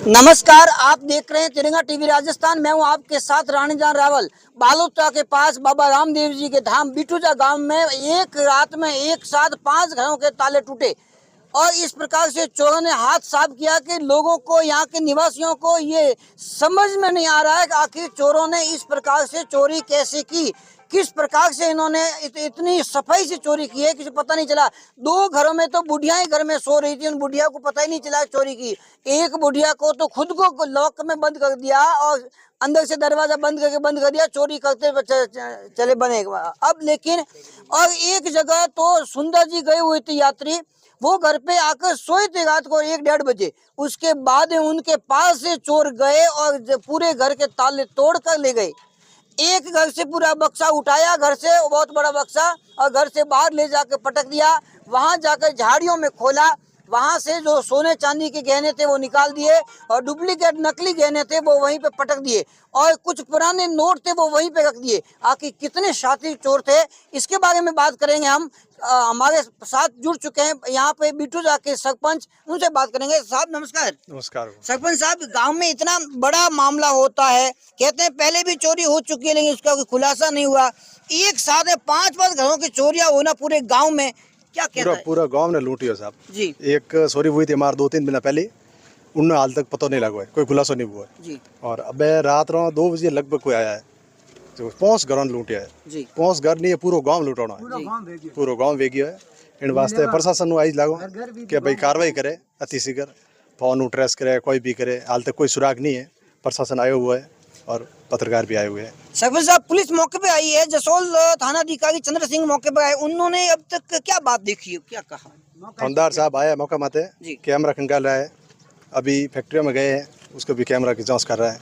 नमस्कार, आप देख रहे हैं तिरंगा टीवी राजस्थान। मैं हूं आपके साथ रानीजान रावल। बालोतरा के पास बाबा रामदेव जी के धाम बिटूजा गांव में एक रात में एक साथ 5 घरों के ताले टूटे और इस प्रकार से चोरों ने हाथ साफ किया कि लोगों को, यहाँ के निवासियों को ये समझ में नहीं आ रहा है कि आखिर चोरों ने इस प्रकार से चोरी कैसे की, किस प्रकार से इन्होंने इतनी सफाई से चोरी की है, किसी पता नहीं चला। 2 घरों में तो बुढ़िया ही घर में सो रही थी, उन बुढ़िया को पता ही नहीं चला चोरी की। एक बुढ़िया को तो खुद को लॉक में बंद कर दिया और अंदर से दरवाजा बंद कर दिया, चोरी करते चले बने। अब लेकिन और एक जगह तो सुंदर जी गए हुए थे यात्री, वो घर पे आकर सोए थे रात को 1-1:30 बजे। उसके बाद उनके पास से चोर गए और पूरे घर के ताले तोड़ कर ले गए। एक घर से पूरा बक्सा उठाया, घर से बहुत बड़ा बक्सा, और घर से बाहर ले जाकर पटक दिया। वहां जाकर झाड़ियों में खोला, वहां से जो सोने चांदी के गहने थे वो निकाल दिए और डुप्लीकेट नकली गहने थे वो वहीं पे पटक दिए और कुछ पुराने नोट थे वो वहीं पे रख दिए। आखिर कितने शातिर चोर थे, इसके बारे में बात करेंगे हम। हमारे साथ जुड़ चुके हैं यहाँ पे बिटूजा के सरपंच, उनसे बात करेंगे। साहब नमस्कार। नमस्कार सरपंच साहब, गांव में इतना बड़ा मामला होता है, कहते हैं पहले भी चोरी हो चुकी है लेकिन उसका कोई खुलासा नहीं हुआ। एक साथ 5 घरों की चोरियां होना पूरे गांव में, क्या कहता है? पूरा गांव ने लूटी है साहब जी। एक चोरी हुई थी हमारे 2-3 दिन पहले, उन्हें हाल तक पता नहीं लगा है, कोई खुलासा नहीं हुआ है जी। और अब रात 2 बजे लगभग कोई आया है जो 5 घरों लूटिया है जी। 5 घर नहीं है, पूरा गांव लूटाना है, पूरा गांव वेगियो है। इन वास्ते प्रशासन को आज लागो कि भाई कार्रवाई करे, अति शीघ्र फोन ट्रेस करे, कोई भी करे। हाल तक कोई सुराग नहीं है, प्रशासन आया हुआ है और पत्रकार भी आए हुए हैं। सरपंच साहब, पुलिस मौके पे आई है, जसोल थाना अधिकारी चंद्र सिंह मौके पे आए, उन्होंने अब तक क्या बात देखी है, क्या कहा? थानेदार साहब आया मौका माते, कैमरा खंगाल रहा है, अभी फैक्ट्री में गए हैं, उसको भी कैमरा की जांच कर रहा है,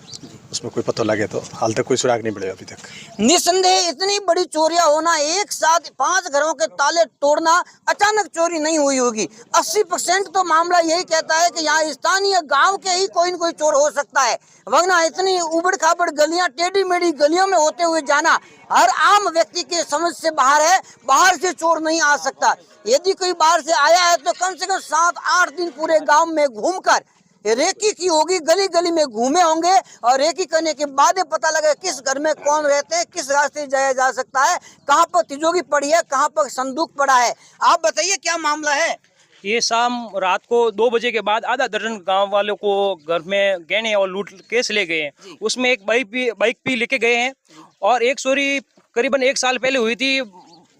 उसमें कोई पता लगे तो। हाल तक कोई सुराग नहीं मिले अभी तक। निस्संदेह इतनी बड़ी चोरियां होना, एक साथ 5 घरों के ताले तोड़ना, अचानक चोरी नहीं हुई होगी। 80% तो मामला यही कहता है कि यहाँ स्थानीय गांव के ही कोई न कोई चोर हो सकता है, वरना इतनी उबड़ खाबड़ गलियां, टेढ़ी मेढ़ी गलियों में होते हुए जाना हर आम व्यक्ति के समझ से बाहर है। बाहर से चोर नहीं आ सकता। यदि कोई बाहर से आया है तो कम से कम 7-8 दिन पूरे गाँव में घूमकर रेकी की होगी, गली गली में घूमे होंगे और रेकी करने के बाद पता लगे किस घर में कौन रहते हैं, किस रास्ते जाया जा सकता है, कहाँ पर तिजोरी पड़ी है, कहाँ पर संदूक पड़ा है। आप बताइए क्या मामला है? ये शाम रात को 2 बजे के बाद आधा दर्जन गांव वालों को घर में गहने और लूट केस ले गए हैं। उसमें एक बाइक भी लेके गए हैं और एक चोरी करीबन 1 साल पहले हुई थी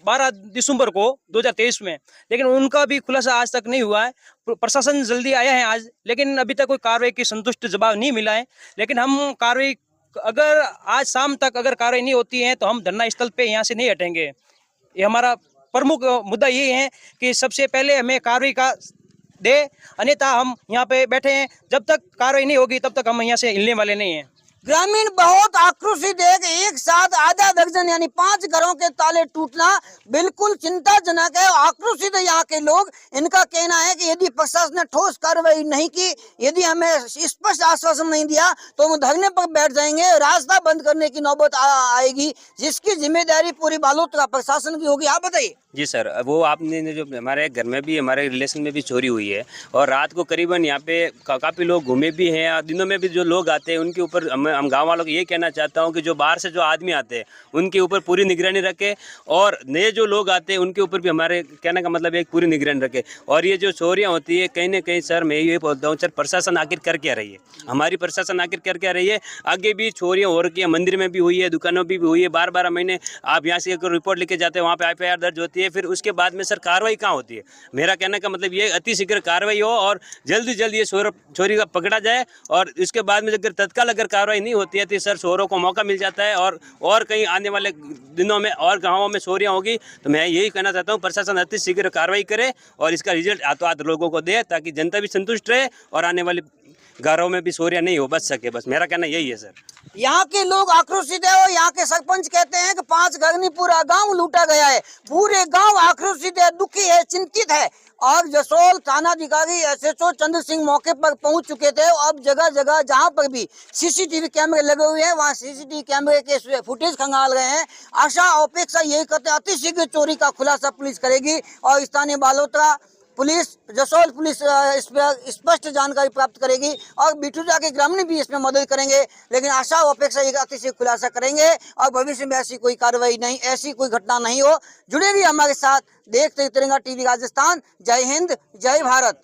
12 दिसंबर को 2023 में, लेकिन उनका भी खुलासा आज तक नहीं हुआ है। प्रशासन जल्दी आया है आज, लेकिन अभी तक कोई कार्रवाई की संतुष्ट जवाब नहीं मिला है। लेकिन हम कार्रवाई, अगर आज शाम तक अगर कार्रवाई नहीं होती है तो हम धरना स्थल पे यहाँ से नहीं हटेंगे। ये हमारा प्रमुख मुद्दा ये है कि सबसे पहले हमें कार्रवाई का दे, अन्यथा हम यहाँ पे बैठे हैं। जब तक कार्रवाई नहीं होगी तब तक हम यहाँ से हिलने वाले नहीं हैं। ग्रामीण बहुत आक्रोशित है कि एक साथ आधा दर्जन यानी 5 घरों के ताले टूटना बिल्कुल चिंताजनक है। आक्रोशित है यहाँ के लोग। इनका कहना है कि यदि प्रशासन ने ठोस कार्रवाई नहीं की, यदि हमें स्पष्ट आश्वासन नहीं दिया तो हम धरने पर बैठ जाएंगे, रास्ता बंद करने की नौबत आएगी, जिसकी जिम्मेदारी पूरी बालोतरा प्रशासन की होगी। आप बताइए। जी सर, वो आपने जो हमारे घर में भी, हमारे रिलेशन में भी चोरी हुई है और रात को करीबन यहाँ पे काफ़ी लोग घूमे भी हैं और दिनों में भी जो लोग आते हैं उनके ऊपर हम गांव वालों को ये कहना चाहता हूँ कि जो बाहर से जो आदमी आते हैं उनके ऊपर पूरी निगरानी रखे और नए जो लोग आते हैं उनके ऊपर भी हमारे कहने का मतलब एक पूरी निगरानी रखे। और ये जो चोरियाँ होती है कहीं ना कहीं सर, मैं ये बोलता हूँ सर, प्रशासन आखिर कर क्या रही है, हमारी प्रशासन आखिर कर क्या रही है? आगे भी चोरियाँ हो रही है, मंदिर में भी हुई है, दुकानों पर भी हुई है, 12-12 महीने आप यहाँ से एक रिपोर्ट लेके जाते हैं, वहाँ पर FIR दर्ज होती है, फिर उसके बाद में सर कार्रवाई कहाँ होती है? मेरा कहने का मतलब ये अति शीघ्र कार्रवाई हो और जल्दी जल्दी ये चोरी का पकड़ा जाए। और इसके बाद में अगर तत्काल अगर कार्रवाई नहीं होती है तो सर चोरों को मौका मिल जाता है और कहीं आने वाले दिनों में और गाँवों में चोरियाँ होगी। तो मैं यही कहना चाहता हूँ प्रशासन अति शीघ्र कार्रवाई करे और इसका रिजल्ट हाथों हाथ लोगों को दे, ताकि जनता भी संतुष्ट रहे और आने वाले घरों में भी चोरियाँ नहीं हो, बच सके। बस मेरा कहना यही है सर। यहाँ के लोग आक्रोशित है और यहाँ के सरपंच कहते हैं कि 5 घर नहीं पूरा गांव लूटा गया है। पूरे गांव आक्रोशित है, दुखी है, चिंतित है। और जसोल थानाधिकारी SHO चंद्र सिंह मौके पर पहुंच चुके थे। अब जगह जगह जहां पर भी CCTV कैमरे लगे हुए हैं वहां CCTV कैमरे के फुटेज खंगाल रहे हैं। आशा अपेक्षा यही करते हैं अति शीघ्र चोरी का खुलासा पुलिस करेगी और स्थानीय बालोतरा पुलिस, जसोल पुलिस इस पर स्पष्ट जानकारी प्राप्त करेगी और बिटूजा के ग्रामीण भी इसमें मदद करेंगे। लेकिन आशा व अपेक्षा एक अतिशय खुलासा करेंगे और भविष्य में ऐसी कोई कार्रवाई नहीं, ऐसी कोई घटना नहीं हो। जुड़े रहिए हमारे साथ, देखते तिरंगा टीवी राजस्थान। जय हिंद, जय भारत।